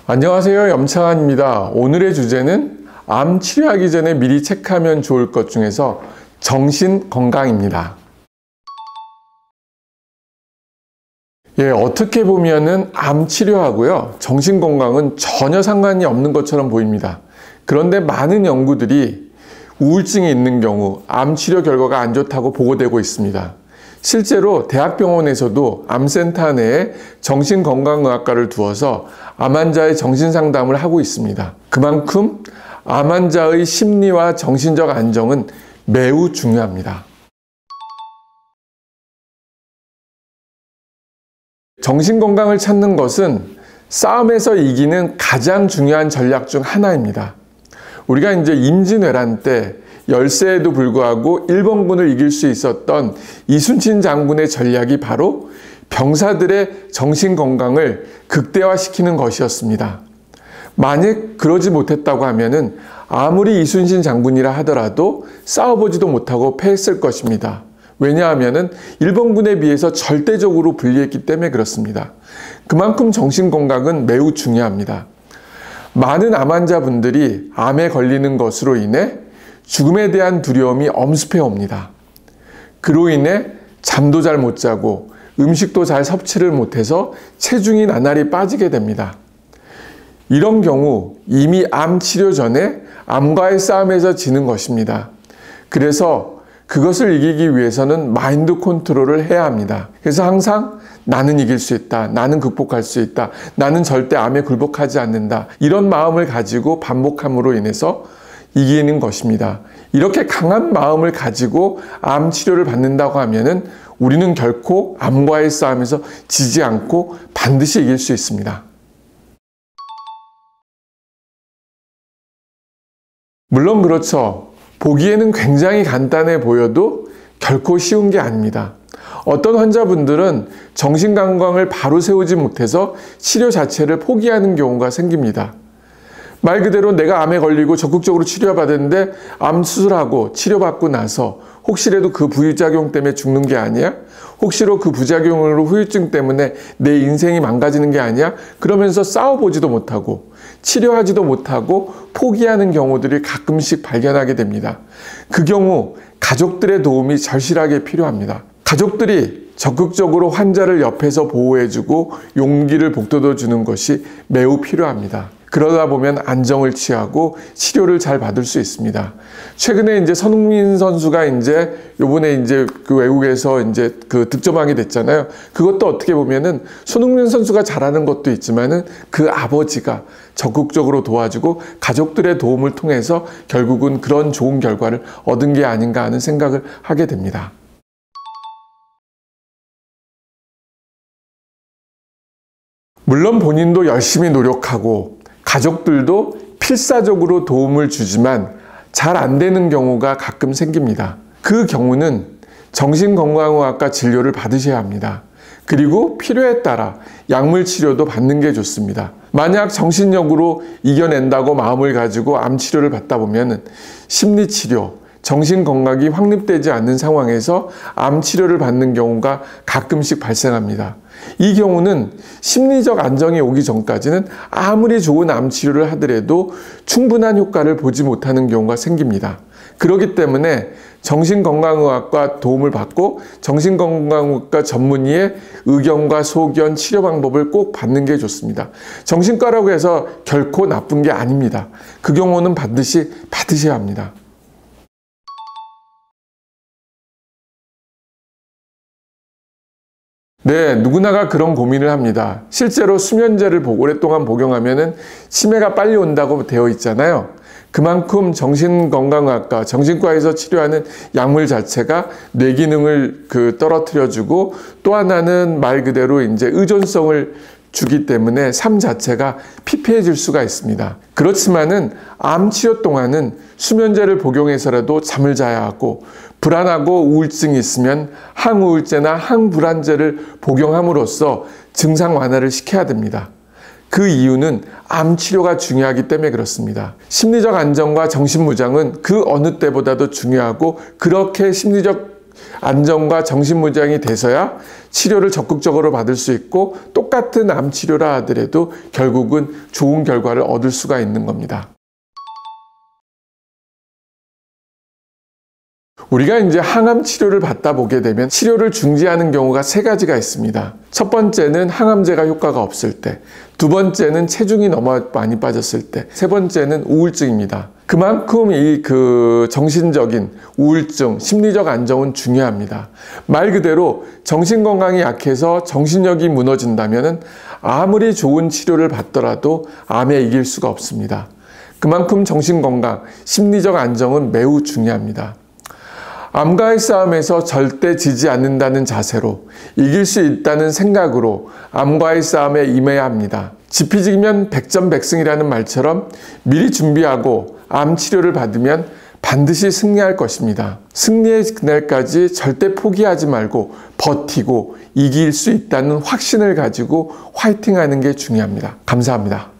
안녕하세요. 염창환입니다. 오늘의 주제는 암 치료하기 전에 미리 체크하면 좋을 것 중에서 정신 건강입니다. 어떻게 보면은 암 치료하고요, 정신 건강은 전혀 상관이 없는 것처럼 보입니다. 그런데 많은 연구들이 우울증이 있는 경우 암 치료 결과가 안 좋다고 보고되고 있습니다. 실제로 대학병원에서도 암센터 내에 정신건강의학과를 두어서 암 환자의 정신상담을 하고 있습니다. 그만큼 암 환자의 심리와 정신적 안정은 매우 중요합니다. 정신건강을 찾는 것은 싸움에서 이기는 가장 중요한 전략 중 하나입니다. 우리가 이제 임진왜란 때 열세에도 불구하고 일본군을 이길 수 있었던 이순신 장군의 전략이 바로 병사들의 정신건강을 극대화시키는 것이었습니다. 만약 그러지 못했다고 하면은 아무리 이순신 장군이라 하더라도 싸워보지도 못하고 패했을 것입니다. 왜냐하면은 일본군에 비해서 절대적으로 불리했기 때문에 그렇습니다. 그만큼 정신건강은 매우 중요합니다. 많은 암 환자분들이 암에 걸리는 것으로 인해 죽음에 대한 두려움이 엄습해 옵니다. 그로 인해 잠도 잘 못 자고 음식도 잘 섭취를 못해서 체중이 나날이 빠지게 됩니다. 이런 경우 이미 암 치료 전에 암과의 싸움에서 지는 것입니다. 그래서 그것을 이기기 위해서는 마인드 컨트롤을 해야 합니다. 그래서 항상 나는 이길 수 있다. 나는 극복할 수 있다. 나는 절대 암에 굴복하지 않는다. 이런 마음을 가지고 반복함으로 인해서 이기는 것입니다. 이렇게 강한 마음을 가지고 암 치료를 받는다고 하면은 우리는 결코 암과의 싸움에서 지지 않고 반드시 이길 수 있습니다. 물론 그렇죠. 보기에는 굉장히 간단해 보여도 결코 쉬운 게 아닙니다. 어떤 환자분들은 정신건강을 바로 세우지 못해서 치료 자체를 포기하는 경우가 생깁니다. 말 그대로 내가 암에 걸리고 적극적으로 치료받았는데 암 수술하고 치료받고 나서 혹시라도 그 부작용 때문에 죽는 게 아니야? 혹시로 그 부작용으로 후유증 때문에 내 인생이 망가지는 게 아니야? 그러면서 싸워보지도 못하고 치료하지도 못하고 포기하는 경우들이 가끔씩 발견하게 됩니다. 그 경우 가족들의 도움이 절실하게 필요합니다. 가족들이 적극적으로 환자를 옆에서 보호해주고 용기를 북돋워주는 것이 매우 필요합니다. 그러다 보면 안정을 취하고 치료를 잘 받을 수 있습니다. 최근에 이제 손흥민 선수가 요번에 그 외국에서 그 득점왕이 됐잖아요. 그것도 어떻게 보면은 손흥민 선수가 잘하는 것도 있지만은 그 아버지가 적극적으로 도와주고 가족들의 도움을 통해서 결국은 그런 좋은 결과를 얻은 게 아닌가 하는 생각을 하게 됩니다. 물론 본인도 열심히 노력하고 가족들도 필사적으로 도움을 주지만 잘 안 되는 경우가 가끔 생깁니다. 그 경우는 정신건강의학과 진료를 받으셔야 합니다. 그리고 필요에 따라 약물 치료도 받는 게 좋습니다. 만약 정신력으로 이겨낸다고 마음을 가지고 암 치료를 받다 보면 심리치료, 정신건강이 확립되지 않는 상황에서 암 치료를 받는 경우가 가끔씩 발생합니다. 이 경우는 심리적 안정이 오기 전까지는 아무리 좋은 암 치료를 하더라도 충분한 효과를 보지 못하는 경우가 생깁니다. 그렇기 때문에 정신건강의학과 도움을 받고 정신건강의학과 전문의의 의견과 소견, 치료 방법을 꼭 받는 게 좋습니다. 정신과라고 해서 결코 나쁜 게 아닙니다. 그 경우는 반드시 받으셔야 합니다. 네, 누구나가 그런 고민을 합니다. 실제로 수면제를 오랫동안 복용하면 치매가 빨리 온다고 되어 있잖아요. 그만큼 정신건강의학과, 정신과에서 치료하는 약물 자체가 뇌 기능을 떨어뜨려주고 또 하나는 말 그대로 의존성을 주기 때문에 삶 자체가 피폐해질 수가 있습니다. 그렇지만은 암 치료 동안은 수면제를 복용해서라도 잠을 자야 하고 불안하고 우울증이 있으면 항우울제나 항불안제를 복용함으로써 증상 완화를 시켜야 됩니다. 그 이유는 암 치료가 중요하기 때문에 그렇습니다. 심리적 안정과 정신무장은 그 어느 때보다도 중요하고 그렇게 심리적 안정과 정신무장이 돼서야 치료를 적극적으로 받을 수 있고, 똑같은 암 치료라 하더라도 결국은 좋은 결과를 얻을 수가 있는 겁니다. 우리가 이제 항암 치료를 받다 보게 되면 치료를 중지하는 경우가 세 가지가 있습니다. 첫 번째는 항암제가 효과가 없을 때, 두 번째는 체중이 너무 많이 빠졌을 때, 세 번째는 우울증입니다. 그만큼 이 정신적인 우울증, 심리적 안정은 중요합니다. 말 그대로 정신 건강이 약해서 정신력이 무너진다면 아무리 좋은 치료를 받더라도 암에 이길 수가 없습니다. 그만큼 정신 건강, 심리적 안정은 매우 중요합니다. 암과의 싸움에서 절대 지지 않는다는 자세로, 이길 수 있다는 생각으로 암과의 싸움에 임해야 합니다. 지피지기면 백전백승이라는 말처럼 미리 준비하고 암 치료를 받으면 반드시 승리할 것입니다. 승리의 그날까지 절대 포기하지 말고 버티고 이길 수 있다는 확신을 가지고 화이팅하는 게 중요합니다. 감사합니다.